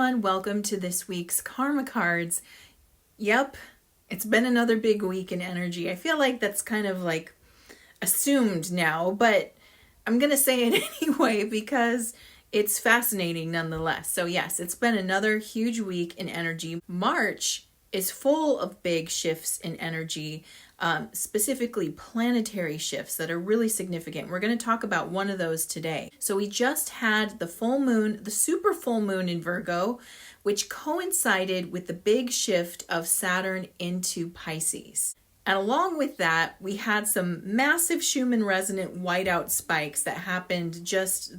everyone, welcome to this week's Karma Cards. Yep, it's been another big week in energy. I feel like that's kind of like assumed now, but I'm gonna say it anyway because it's fascinating nonetheless. So yes, it's been another huge week in energy. March is full of big shifts in energy, specifically planetary shifts that are really significant. We're going to talk about one of those today. So we just had the full moon, the super full moon in Virgo, which coincided with the big shift of Saturn into Pisces. And along with that, we had some massive Schumann resonant whiteout spikes that happened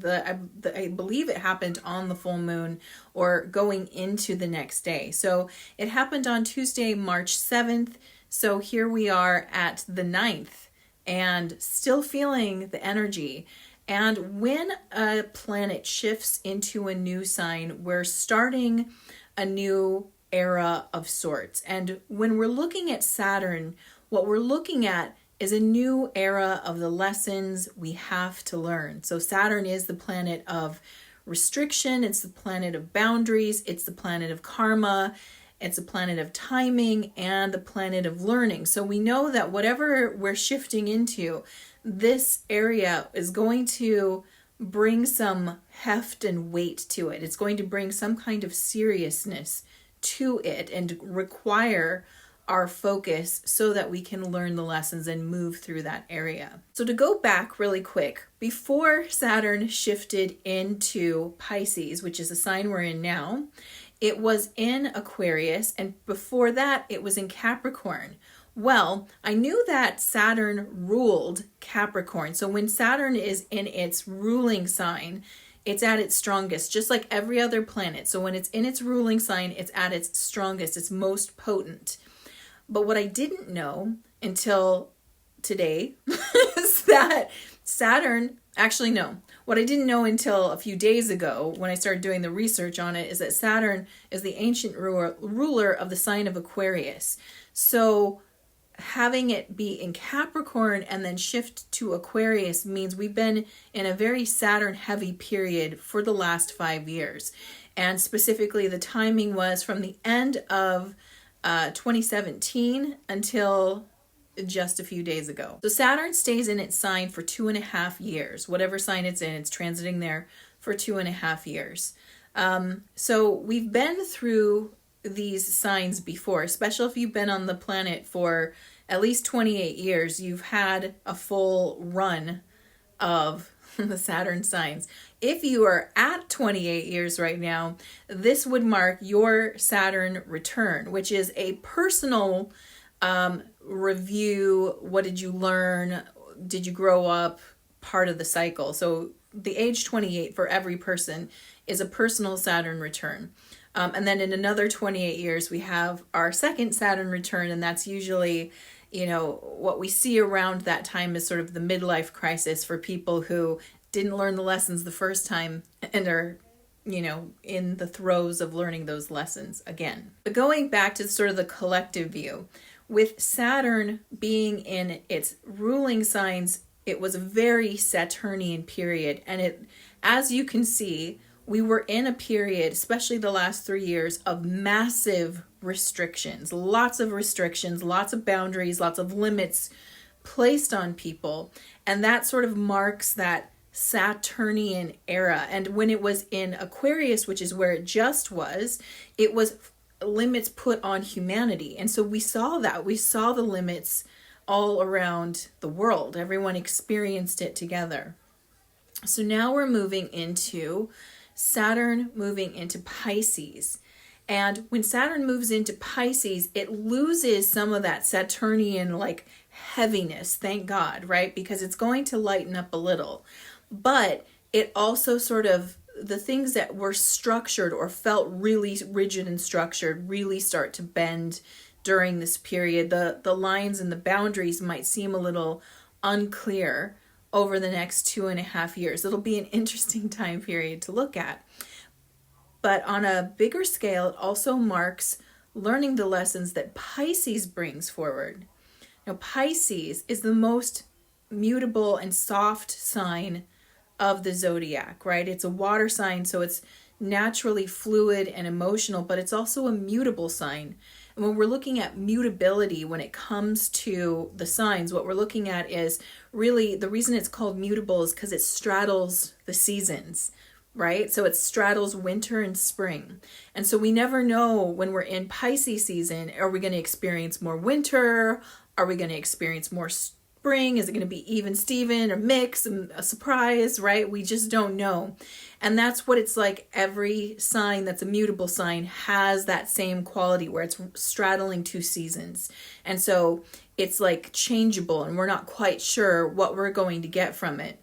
I believe it happened on the full moon or going into the next day. So it happened on Tuesday, March 7th. So here we are at the 9th and still feeling the energy. And when a planet shifts into a new sign, we're starting a new era of sorts. And when we're looking at Saturn, what we're looking at is a new era of the lessons we have to learn. So Saturn is the planet of restriction, it's the planet of boundaries, it's the planet of karma, it's a planet of timing, and the planet of learning. So we know that whatever we're shifting into, this area is going to bring some heft and weight to it. It's going to bring some kind of seriousness to it and require our focus so that we can learn the lessons and move through that area. So to go back really quick, before Saturn shifted into Pisces, which is the sign we're in now, it was in Aquarius, and before that it was in Capricorn. Well, I knew that Saturn ruled Capricorn. So when Saturn is in its ruling sign, it's at its strongest, just like every other planet. So when it's in its ruling sign, it's at its strongest, it's most potent. But what I didn't know until today is that Saturn, actually no, what I didn't know until a few days ago when I started doing the research on it is that Saturn is the ancient ruler of the sign of Aquarius. So having it be in Capricorn and then shift to Aquarius means we've been in a very Saturn heavy period for the last 5 years. And specifically the timing was from the end of 2017 until just a few days ago. So Saturn stays in its sign for 2.5 years. Whatever sign it's in, it's transiting there for 2.5 years. So we've been through these signs before, especially if you've been on the planet for at least 28 years, you've had a full run of the Saturn signs. If you are at 28 years right now, this would mark your Saturn return, which is a personal review. What did you learn? Did you grow up? Part of the cycle. So the age 28 for every person is a personal Saturn return. And then in another 28 years, we have our second Saturn return, and that's usually, what we see around that time is sort of the midlife crisis for people who didn't learn the lessons the first time and are, in the throes of learning those lessons again. But going back to sort of the collective view, with Saturn being in its ruling signs, it was a very Saturnian period. And it, as you can see, we were in a period, especially the last 3 years, of massive restrictions, lots of boundaries, lots of limits placed on people. And that sort of marks that Saturnian era. And when it was in Aquarius, which is where it just was, it was limits put on humanity. And so we saw that. We saw the limits all around the world. Everyone experienced it together. So now we're moving into Saturn moving into Pisces. And when Saturn moves into Pisces, it loses some of that Saturnian heaviness, thank God, right? Because it's going to lighten up a little. But it also sort of, the things that were structured or felt really rigid and structured really start to bend during this period. The lines and the boundaries might seem a little unclear over the next 2.5 years. It'll be an interesting time period to look at. But on a bigger scale, it also marks learning the lessons that Pisces brings forward. Now, Pisces is the most mutable and soft sign of the zodiac, right? It's a water sign, so it's naturally fluid and emotional, but it's also a mutable sign. And when we're looking at mutability, when it comes to the signs, what we're looking at is really the reason it's called mutable is because it straddles the seasons, right? So it straddles winter and spring. And so we never know when we're in Pisces season, are we going to experience more winter? Are we going to experience more spring? Is it going to be even Steven or mix and a surprise, right? We just don't know. And that's what it's like. Every sign that's a mutable sign has that same quality where it's straddling two seasons. And so it's like changeable and we're not quite sure what we're going to get from it.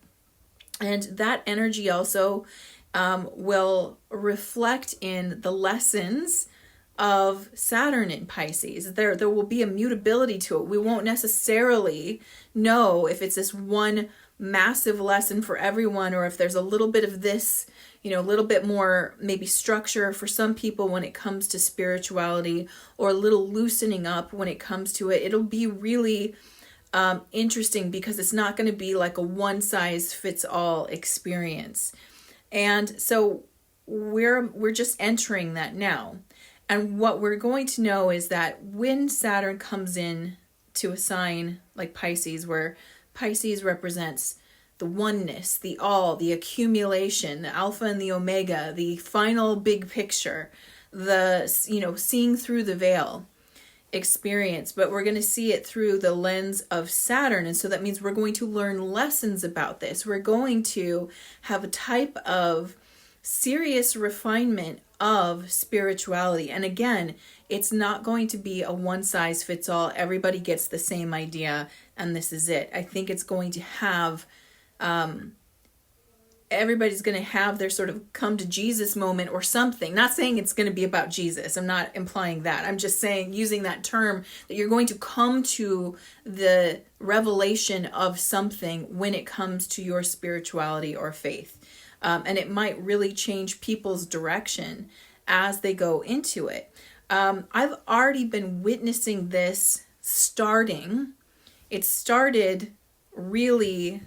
And that energy also will reflect in the lessons of Saturn in Pisces. There will be a mutability to it. We won't necessarily know if it's this one massive lesson for everyone or if there's a little bit of this, a little bit more maybe structure for some people when it comes to spirituality, or a little loosening up when it comes to it. It'll be really interesting because it's not going to be like a one size fits all experience. And so we're just entering that now. And what we're going to know is that when Saturn comes in to a sign like Pisces, where Pisces represents the oneness, the all, the accumulation, the alpha and the omega, the final big picture, the, seeing through the veil experience, but we're going to see it through the lens of Saturn. And so that means we're going to learn lessons about this. We're going to have a type of serious refinement of spirituality. And again, it's not going to be a one size fits all. Everybody gets the same idea and this is it. I think it's going to have, everybody's going to have their sort of come to Jesus moment or something. Not saying it's going to be about Jesus. I'm not implying that. I'm just saying, using that term, that you're going to come to the revelation of something when it comes to your spirituality or faith. And it might really change people's direction as they go into it. I've already been witnessing this starting. It started really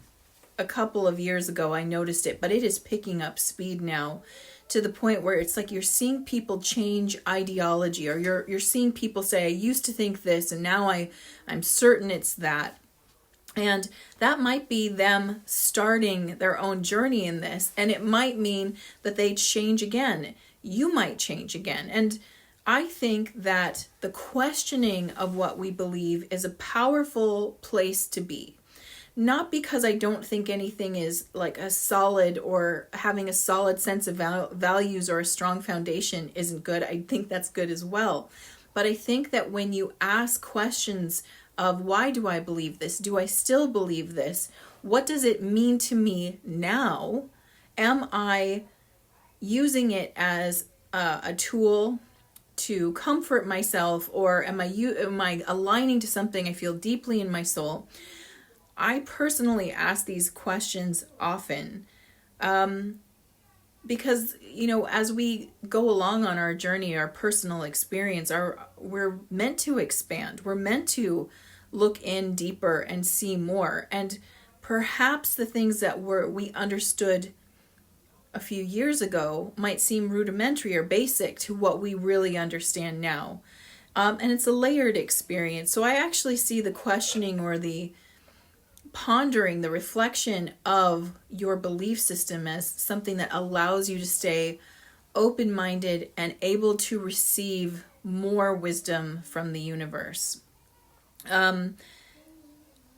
a couple of years ago. I noticed it, but it is picking up speed now to the point where it's like you're seeing people change ideology, or you're seeing people say, I used to think this and now I'm certain it's that. And that might be them starting their own journey in this. And it might mean that they change again. You might change again. And I think that the questioning of what we believe is a powerful place to be. Not because I don't think anything is like a solid, or having a solid sense of values or a strong foundation isn't good. I think that's good as well. But I think that when you ask questions of why do I believe this? Do I still believe this? What does it mean to me now? Am I using it as a tool to comfort myself, or am I aligning to something I feel deeply in my soul? I personally ask these questions often because, as we go along on our journey, our personal experience, we're meant to expand. We're meant to look in deeper and see more. And perhaps the things that we understood a few years ago might seem rudimentary or basic to what we really understand now. And it's a layered experience. So I actually see the questioning or the pondering, the reflection of your belief system as something that allows you to stay open-minded and able to receive more wisdom from the universe. And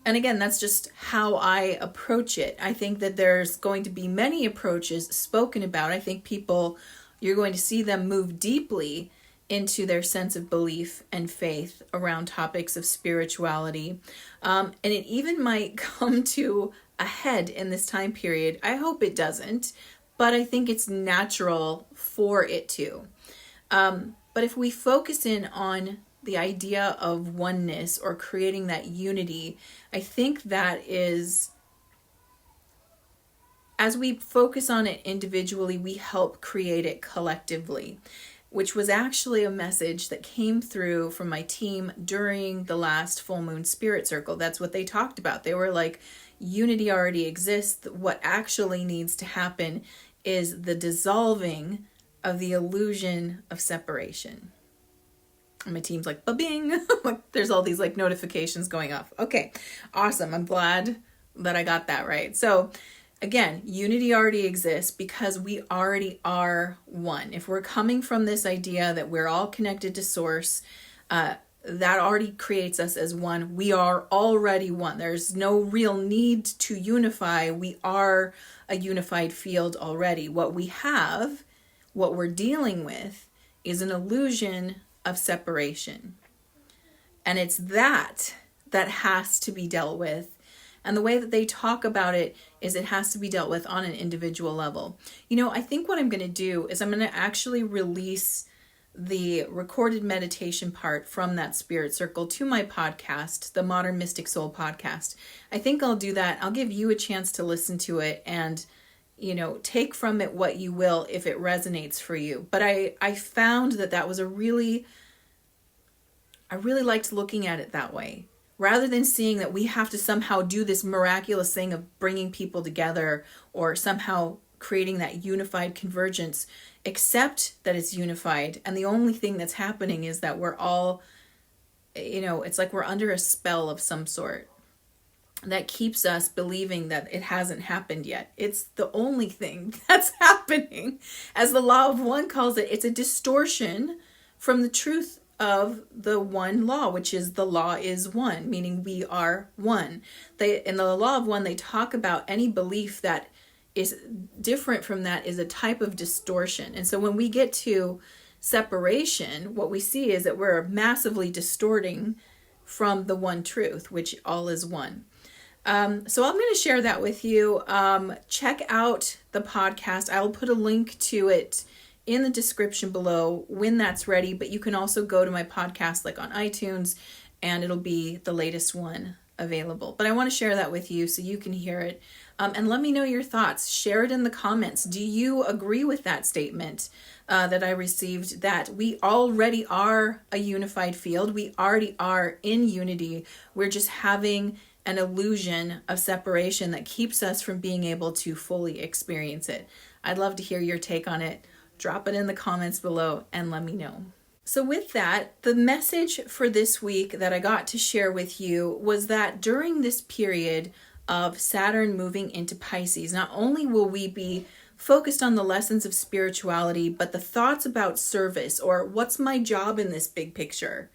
again, that's just how I approach it. I think that there's going to be many approaches spoken about. I think you're going to see them move deeply into their sense of belief and faith around topics of spirituality. And it even might come to a head in this time period. I hope it doesn't, but I think it's natural for it to. But if we focus in on the idea of oneness or creating that unity, I think that is, as we focus on it individually, we help create it collectively, which was actually a message that came through from my team during the last full moon spirit circle. That's what they talked about. They were like, unity already exists. What actually needs to happen is the dissolving of the illusion of separation. And my team's like, ba-bing. There's all these like notifications going off. Okay, awesome. I'm glad that I got that right. So again, unity already exists because we already are one. If we're coming from this idea that we're all connected to source, that already creates us as one. We are already one. There's no real need to unify. We are a unified field already. What we're dealing with is an illusion of separation. And it's that has to be dealt with. And the way that they talk about it is it has to be dealt with on an individual level. I think what I'm going to do is I'm going to actually release the recorded meditation part from that spirit circle to my podcast, the Modern Mystic Soul podcast. I think I'll do that. I'll give you a chance to listen to it and, take from it what you will if it resonates for you. But I found that was I really liked looking at it that way. Rather than seeing that we have to somehow do this miraculous thing of bringing people together or somehow creating that unified convergence, accept that it's unified. And the only thing that's happening is that we're all, it's like we're under a spell of some sort that keeps us believing that it hasn't happened yet. It's the only thing that's happening. As the law of one calls it, it's a distortion from the truth of the one law, which is the law is one, meaning we are one. In the law of one, they talk about any belief that is different from that is a type of distortion. And so when we get to separation, what we see is that we're massively distorting from the one truth, which all is one. So I'm going to share that with you. Check out the podcast. I'll put a link to it in the description below when that's ready, but you can also go to my podcast like on iTunes and it'll be the latest one available. But I want to share that with you so you can hear it. And let me know your thoughts. Share it in the comments. Do you agree with that statement that I received, that we already are a unified field? We already are in unity. We're just having an illusion of separation that keeps us from being able to fully experience it. I'd love to hear your take on it. Drop it in the comments below and let me know. So with that, the message for this week that I got to share with you was that during this period of Saturn moving into Pisces, not only will we be focused on the lessons of spirituality, but the thoughts about service or what's my job in this big picture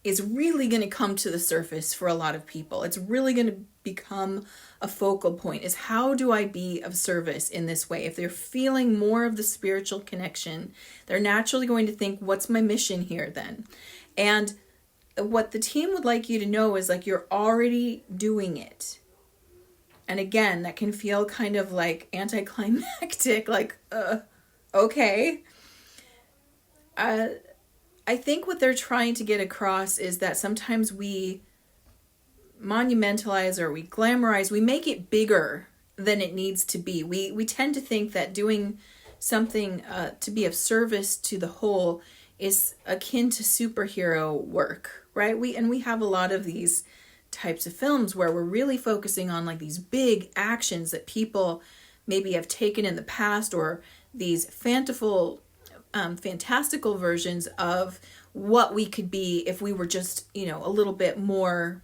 is really going to come to the surface for a lot of people. It's really going to become a focal point, is how do I be of service in this way? If they're feeling more of the spiritual connection, they're naturally going to think, what's my mission here then? And what the team would like you to know is like you're already doing it. And again, that can feel kind of like anticlimactic, like, okay. I think what they're trying to get across is that sometimes we monumentalize or we glamorize, we make it bigger than it needs to be. We tend to think that doing something to be of service to the whole is akin to superhero work, right? We have a lot of these types of films where we're really focusing on like these big actions that people maybe have taken in the past, or these fantastical versions of what we could be if we were just, a little bit more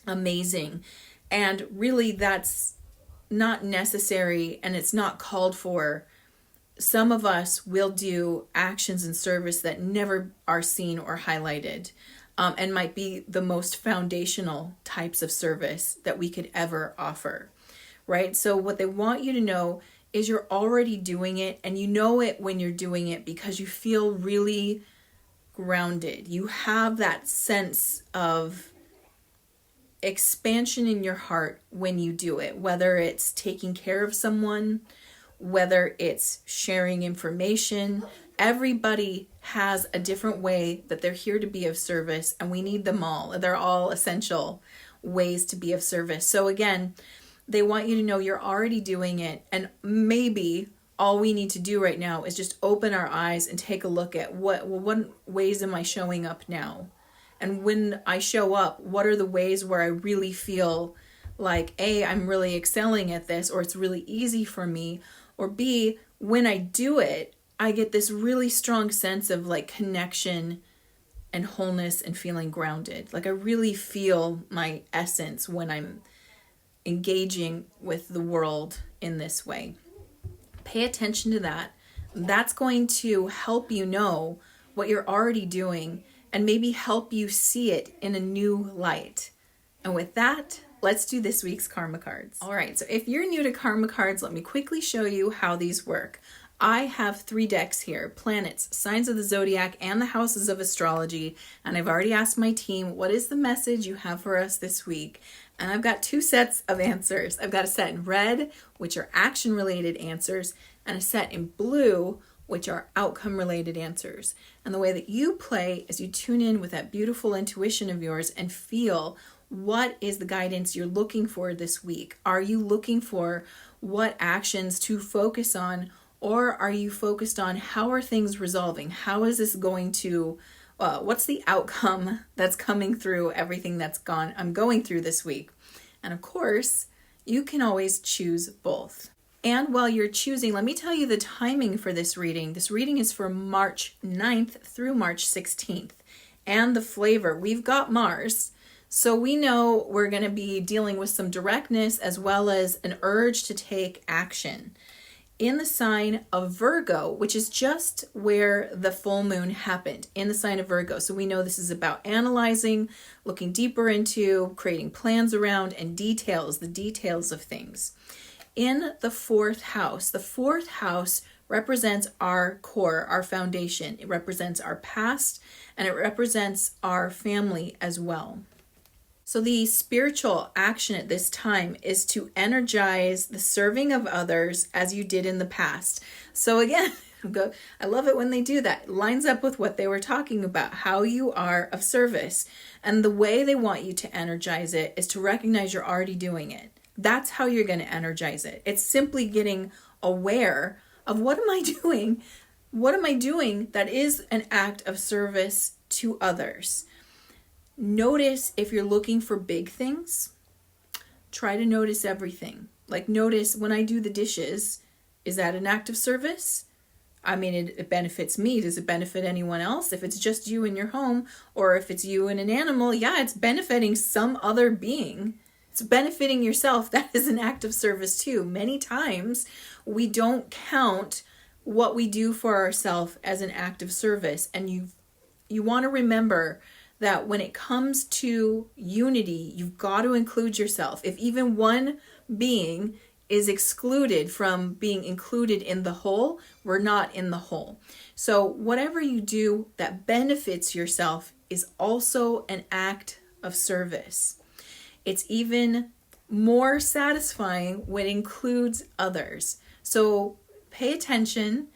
amazing. And really that's not necessary and it's not called for. Some of us will do actions in service that never are seen or highlighted, and might be the most foundational types of service that we could ever offer, right? So what they want you to know is you're already doing it, and you know it when you're doing it because you feel really grounded. You have that sense of expansion in your heart when you do it, whether it's taking care of someone, whether it's sharing information. Everybody has a different way that they're here to be of service, and we need them all. They're all essential ways to be of service. So again, they want you to know you're already doing it, and maybe all we need to do right now is just open our eyes and take a look at what ways am I showing up now? And when I show up, what are the ways where I really feel like, A, I'm really excelling at this, or it's really easy for me, or B, when I do it, I get this really strong sense of like connection and wholeness and feeling grounded. Like I really feel my essence when I'm engaging with the world in this way. Pay attention to that. That's going to help you know what you're already doing and maybe help you see it in a new light. And with that, let's do this week's karma cards. All right, so if you're new to karma cards, let me quickly show you how these work. I have 3 decks here: planets, signs of the zodiac, and the houses of astrology. And I've already asked my team, what is the message you have for us this week? And I've got 2 sets of answers. I've got a set in red, which are action-related answers, and a set in blue, which are outcome-related answers. And the way that you play is you tune in with that beautiful intuition of yours and feel what is the guidance you're looking for this week. Are you looking for what actions to focus on, or are you focused on how are things resolving? How is this going to, what's the outcome that's coming through everything I'm going through this week? And of course, you can always choose both. And while you're choosing, let me tell you the timing for this reading. This reading is for March 9th through March 16th. And the flavor, we've got Mars. So we know we're going to be dealing with some directness as well as an urge to take action in the sign of Virgo, which is just where the full moon happened, in the sign of Virgo. So we know this is about analyzing, looking deeper into, creating plans around, and the details of things. In the 4th house represents our core, our foundation. It represents our past, and it represents our family as well. So the spiritual action at this time is to energize the serving of others as you did in the past. So again, I love it when they do that. It lines up with what they were talking about, how you are of service. And the way they want you to energize it is to recognize you're already doing it. That's how you're going to energize it. It's simply getting aware of what am I doing? What am I doing that is an act of service to others? Notice if you're looking for big things, try to notice everything. Like notice when I do the dishes, is that an act of service? I mean, it benefits me. Does it benefit anyone else? If it's just you in your home, or if it's you and an animal, yeah, it's benefiting some other being. It's benefiting yourself. That is an act of service too. Many times we don't count what we do for ourselves as an act of service. And you want to remember that when it comes to unity, you've got to include yourself. If even one being is excluded from being included in the whole, we're not in the whole. So whatever you do that benefits yourself is also an act of service. It's even more satisfying when it includes others. So pay attention,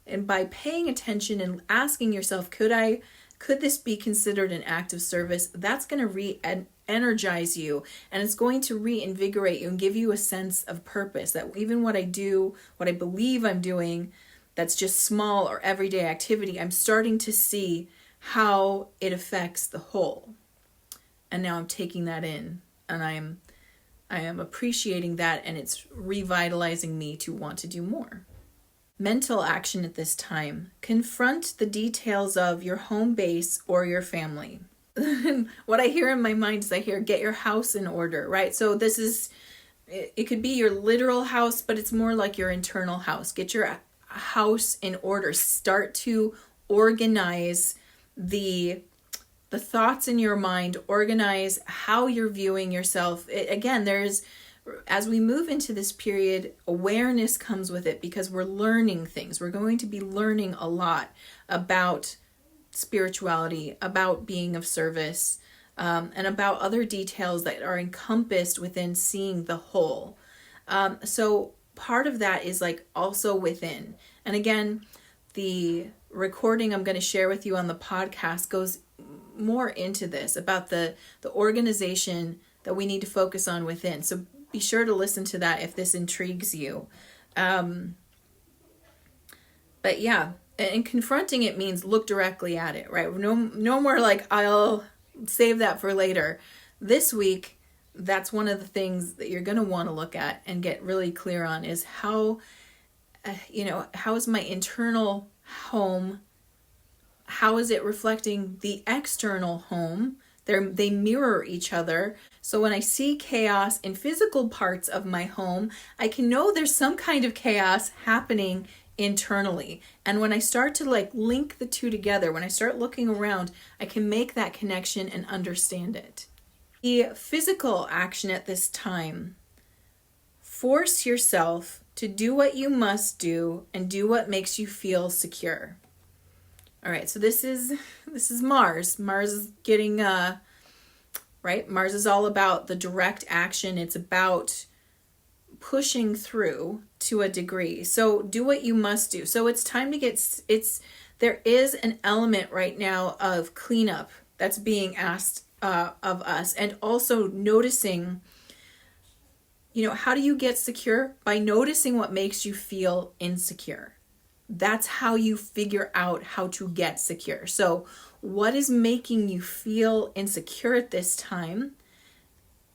and by paying attention and asking yourself, could this be considered an act of service? That's going to re-energize you, and it's going to reinvigorate you and give you a sense of purpose, that even what I do, what I believe I'm doing, that's just small or everyday activity, I'm starting to see how it affects the whole. And now I'm taking that in, and I am appreciating that, and it's revitalizing me to want to do more. Mental action at this time. Confront the details of your home base or your family. What I hear in my mind is get your house in order, right? So it could be your literal house, but it's more like your internal house. Get your house in order. Start to organize the thoughts in your mind. Organize how you're viewing yourself. As we move into this period, awareness comes with it because we're learning things. We're going to be learning a lot about spirituality, about being of service, and about other details that are encompassed within seeing the whole. So part of that is also within. And again, the recording I'm going to share with you on the podcast goes more into this, about the organization that we need to focus on within. So be sure to listen to that if this intrigues you. But yeah, and confronting it means look directly at it, right? No more I'll save that for later. This week, that's one of the things that you're going to want to look at and get really clear on is how is my internal home, how is it reflecting the external home? They mirror each other. So when I see chaos in physical parts of my home, I can know there's some kind of chaos happening internally. And when I start to link the two together, when I start looking around, I can make that connection and understand it. The physical action at this time: force yourself to do what you must do and do what makes you feel secure. All right, so this is Mars. Mars is getting right? Mars is all about the direct action. It's about pushing through to a degree. So do what you must do. So it's time to there is an element right now of cleanup that's being asked of us, and also noticing, how do you get secure? By noticing what makes you feel insecure. That's how you figure out how to get secure. So what is making you feel insecure at this time?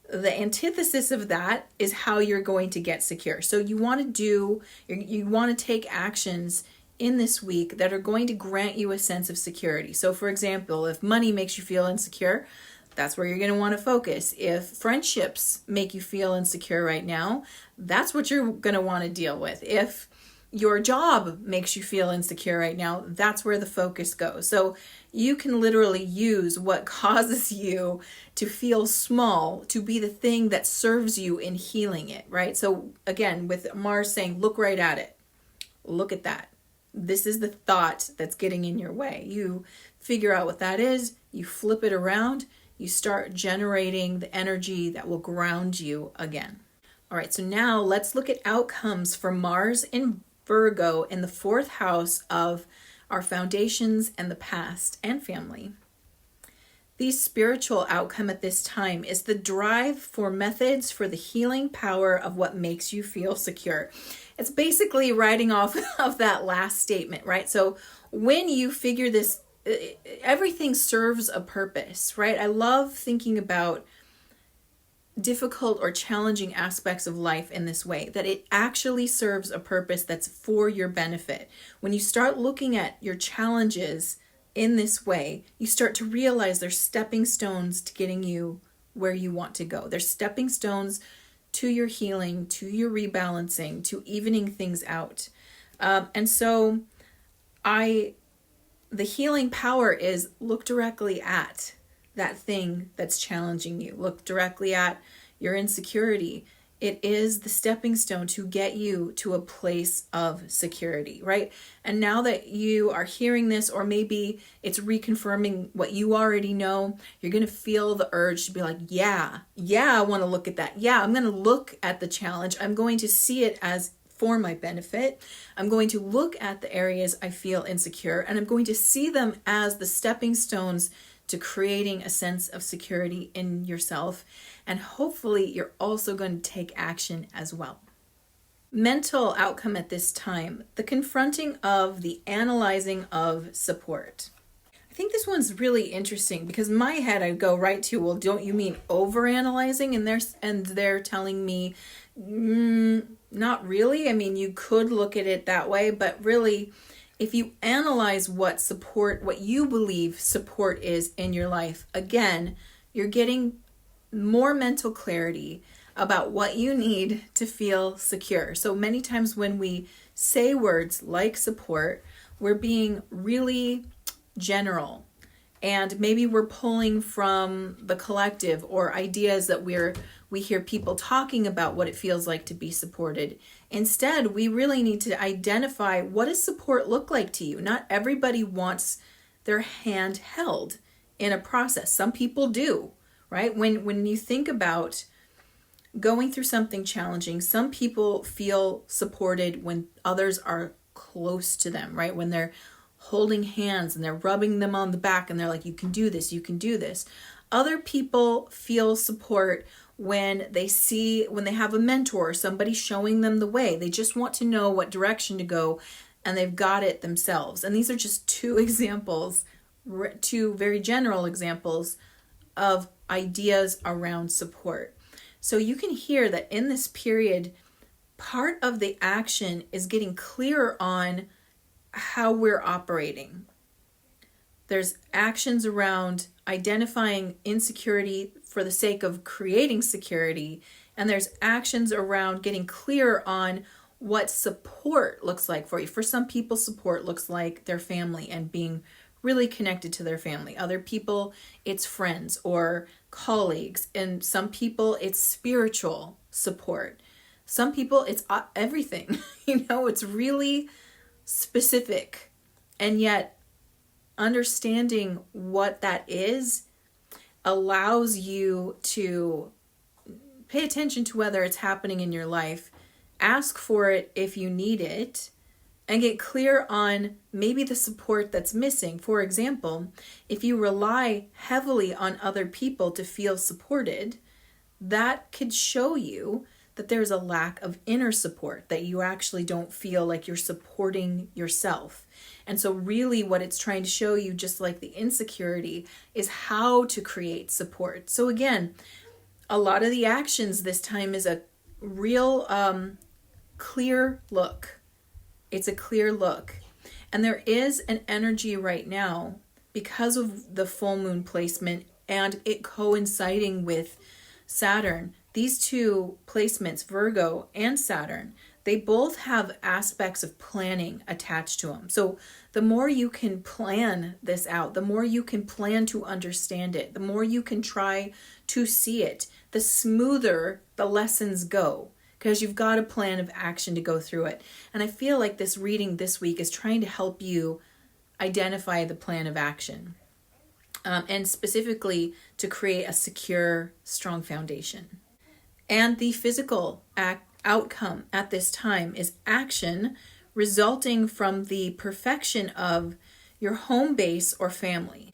The antithesis of that is how you're going to get secure. So you want to take actions in this week that are going to grant you a sense of security. So for example, if money makes you feel insecure, that's where you're going to want to focus. If friendships make you feel insecure right now, that's what you're going to want to deal with. If your job makes you feel insecure right now, that's where the focus goes. So you can literally use what causes you to feel small to be the thing that serves you in healing it, right? So again, with Mars saying, look right at it. Look at that. This is the thought that's getting in your way. You figure out what that is, you flip it around, you start generating the energy that will ground you again. All right, so now let's look at outcomes for Mars in Virgo in the 4th house of our foundations and the past and family. The spiritual outcome at this time is the drive for methods for the healing power of what makes you feel secure. It's basically writing off of that last statement, right? So when you figure this, everything serves a purpose, right? I love thinking about difficult or challenging aspects of life in this way, that it actually serves a purpose that's for your benefit. When you start looking at your challenges in this way, you start to realize they're stepping stones to getting you where you want to go. They're stepping stones to your healing, to your rebalancing, to evening things out. And so the healing power is look directly at that thing that's challenging you. Look directly at your insecurity. It is the stepping stone to get you to a place of security, right? And now that you are hearing this, or maybe it's reconfirming what you already know, you're going to feel the urge to be like, yeah, I want to look at that. Yeah, I'm going to look at the challenge. I'm going to see it as for my benefit. I'm going to look at the areas I feel insecure, and I'm going to see them as the stepping stones to creating a sense of security in yourself. And hopefully you're also going to take action as well. Mental outcome at this time: the confronting of the analyzing of support. I think this one's really interesting because in my head I go right to, well, don't you mean over-analyzing? And they're telling me, not really. I mean, you could look at it that way, but really, if you analyze what you believe support is in your life, again, you're getting more mental clarity about what you need to feel secure. So many times when we say words like support, we're being really general, and maybe we're pulling from the collective or ideas that we hear people talking about what it feels like to be supported. Instead, we really need to identify, what does support look like to you? Not everybody wants their hand held in a process. Some people do, right? When you think about going through something challenging, some people feel supported when others are close to them, right? When they're holding hands and they're rubbing them on the back and they're like, you can do this, you can do this. Other people feel support when they have a mentor or somebody showing them the way. They just want to know what direction to go, and they've got it themselves. And these are just two very general examples of ideas around support. So you can hear that in this period, part of the action is getting clearer on how we're operating. There's actions around identifying insecurity for the sake of creating security, and there's actions around getting clear on what support looks like for you. For some people, support looks like their family and being really connected to their family. Other people, it's friends or colleagues. And some people, it's spiritual support. Some people, it's everything. It's really specific. And yet, understanding what that is allows you to pay attention to whether it's happening in your life, ask for it if you need it, and get clear on maybe the support that's missing. For example, if you rely heavily on other people to feel supported, that could show you that there's a lack of inner support, that you actually don't feel like you're supporting yourself. And so really what it's trying to show you, just like the insecurity, is how to create support. So again, a lot of the actions this time is a real clear look. It's a clear look. And there is an energy right now because of the full moon placement and it coinciding with Saturn. These two placements, Virgo and Saturn, they both have aspects of planning attached to them. So the more you can plan this out, the more you can plan to understand it, the more you can try to see it, the smoother the lessons go, because you've got a plan of action to go through it. And I feel like this reading this week is trying to help you identify the plan of action, and specifically to create a secure, strong foundation. And the physical outcome at this time is action resulting from the perfection of your home base or family.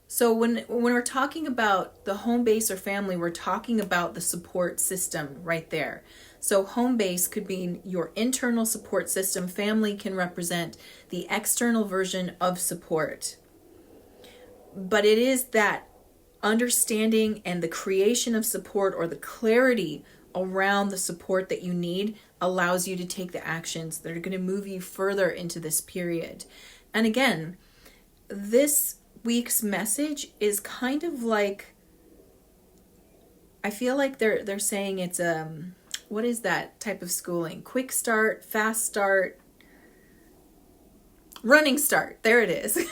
So when we're talking about the home base or family, we're talking about the support system right there. So home base could be your internal support system. Family can represent the external version of support. But it is that understanding and the creation of support, or the clarity around the support that you need, allows you to take the actions that are going to move you further into this period. And again, this week's message is kind of like, I feel like they're saying it's what is that type of schooling? Quick start, fast start, running start. There it is.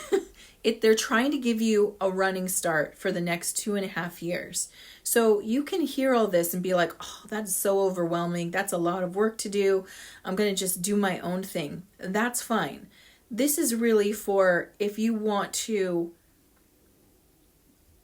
They're trying to give you a running start for the next 2.5 years. So you can hear all this and be like, oh, that's so overwhelming. That's a lot of work to do. I'm going to just do my own thing. That's fine. This is really for if you want to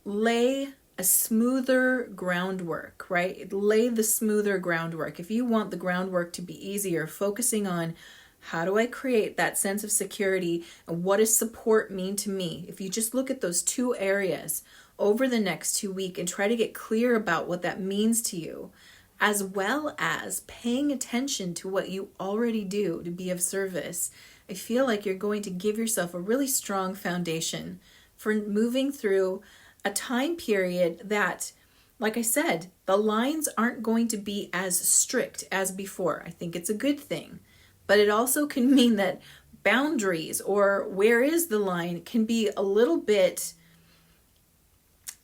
lay a smoother groundwork, right? Lay the smoother groundwork. If you want the groundwork to be easier, focusing on how do I create that sense of security and what does support mean to me? If you just look at those two areas over the next 2 weeks and try to get clear about what that means to you, as well as paying attention to what you already do to be of service, I feel like you're going to give yourself a really strong foundation for moving through a time period that, like I said, the lines aren't going to be as strict as before. I think it's a good thing. But it also can mean that boundaries, or where is the line, can be a little bit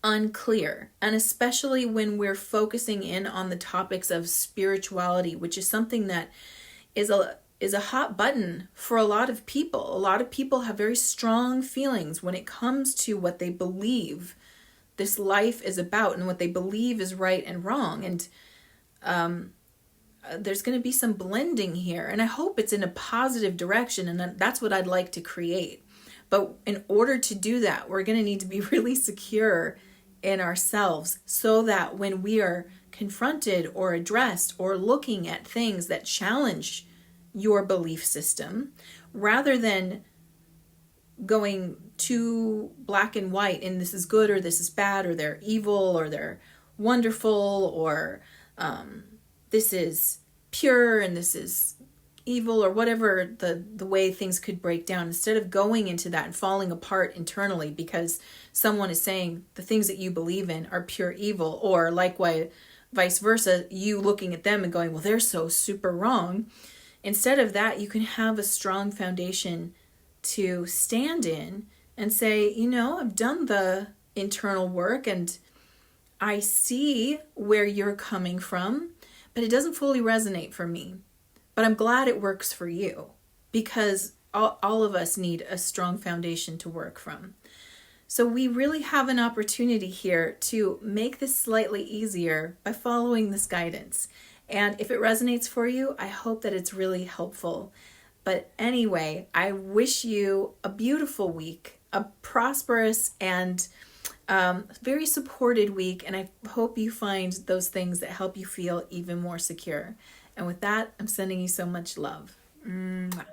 unclear. And especially when we're focusing in on the topics of spirituality, which is something that is a hot button for a lot of people. A lot of people have very strong feelings when it comes to what they believe this life is about and what they believe is right and wrong. And there's going to be some blending here, and I hope it's in a positive direction, and that's what I'd like to create. But in order to do that, we're going to need to be really secure in ourselves, so that when we are confronted or addressed or looking at things that challenge your belief system, rather than going too black and white and this is good or this is bad, or they're evil or they're wonderful, or this is pure and this is evil, or whatever the way things could break down, instead of going into that and falling apart internally because someone is saying the things that you believe in are pure evil, or likewise vice versa, you looking at them and going, well, they're so super wrong. Instead of that, you can have a strong foundation to stand in and say, you know, I've done the internal work and I see where you're coming from, but it doesn't fully resonate for me. But I'm glad it works for you, because all of us need a strong foundation to work from. So we really have an opportunity here to make this slightly easier by following this guidance. And if it resonates for you, I hope that it's really helpful. But anyway, I wish you a beautiful week, a prosperous and very supported week. And I hope you find those things that help you feel even more secure. And with that, I'm sending you so much love. Mwah.